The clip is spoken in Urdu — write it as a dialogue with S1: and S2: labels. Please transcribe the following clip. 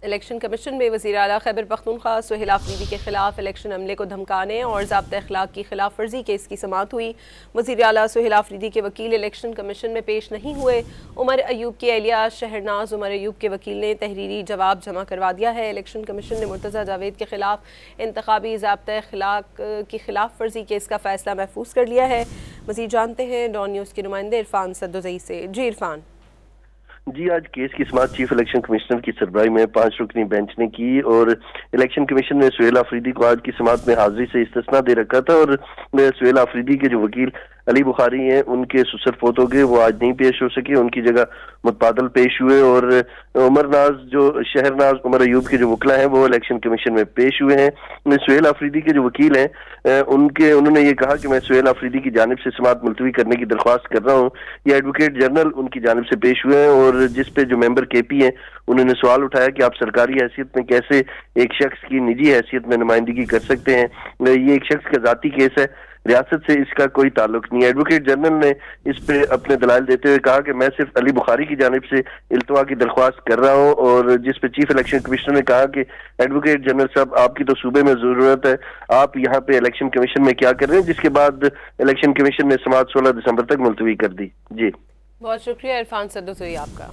S1: الیکشن کمیشن میں وزیر اعلیٰ خیبر پختونخوا سہیل آفریدی کے خلاف الیکشن عملے کو دھمکانے اور ضابطۂ اخلاق کی خلاف ورزی کیس کی سماعت ہوئی۔ وزیر اعلیٰ سہیل آفریدی کے وکیل الیکشن کمیشن میں پیش نہیں ہوئے۔ عمر ایوب کی اہلیہ شہرناز عمر ایوب کے وکیل نے تحریری جواب جمع کروا دیا ہے۔ الیکشن کمیشن نے مرتضیٰ جاوید کے خلاف انتخابی ضابطۂ اخلاق کی خلاف ورزی کیس کا فیصلہ محفوظ کر لیا ہے۔ مزید جانتے ہیں ڈان نیوز کے نمائندے عرفان سدوزئی سے۔ جی عرفان۔
S2: جی، آج کیس کی سماعت چیف الیکشن کمشنر کی سربراہی میں 5 رکنی بینچ نے کی اور الیکشن کمیشن نے سہیل آفریدی کو آج کی سماعت میں حاضری سے استثناء دے رکھا تھا اور سہیل آفریدی کے جو وکیل علی بخاری ہیں ان کے سسر فوت ہو گئے، وہ آج نہیں پیش ہو سکے، ان کی جگہ متبادل پیش ہوئے اور شہر ناز عمر ایوب کے جو وکلا ہیں وہ الیکشن کمیشن میں پیش ہوئے ہیں۔ سہیل آفریدی کے جو وکیل ہیں انہوں نے یہ کہا کہ میں سہیل آفریدی کی جانب سے سماعت ملتوی کرنے کی درخواست کر رہا ہوں۔ یہ ایڈوکیٹ جنرل ان کی جانب سے پیش ہوئے ہیں اور جس پہ جو ممبر کے پی ہیں انہوں نے سوال اٹھایا کہ آپ سرکاری حیثیت میں کیسے ایک شخص کی نجی حیثیت میں نمائندگی کر سکتے ہیں، یہ ایک شخص کا ذاتی کیس ہے، ریاست سے اس کا کوئی تعلق نہیں ہے۔ ایڈوکیٹ جنرل نے اس پہ اپنے دلائل دیتے ہوئے کہا کہ میں صرف علی بخاری کی جانب سے التوا کی درخواست کر رہا ہوں، اور جس پہ چیف الیکشن کمشنر نے کہا کہ ایڈوکیٹ جنرل صاحب آپ کی تو صوبے میں ضرورت ہے، آپ یہاں پہ الیکشن کمیشن میں کیا کر رہے ہیں، جس کے بعد الیکشن کمیشن نے سماعت 16 دسمبر تک ملتوی کر دی۔ جی
S1: بہت شکریہ عرفان سدوزئی آپ کا۔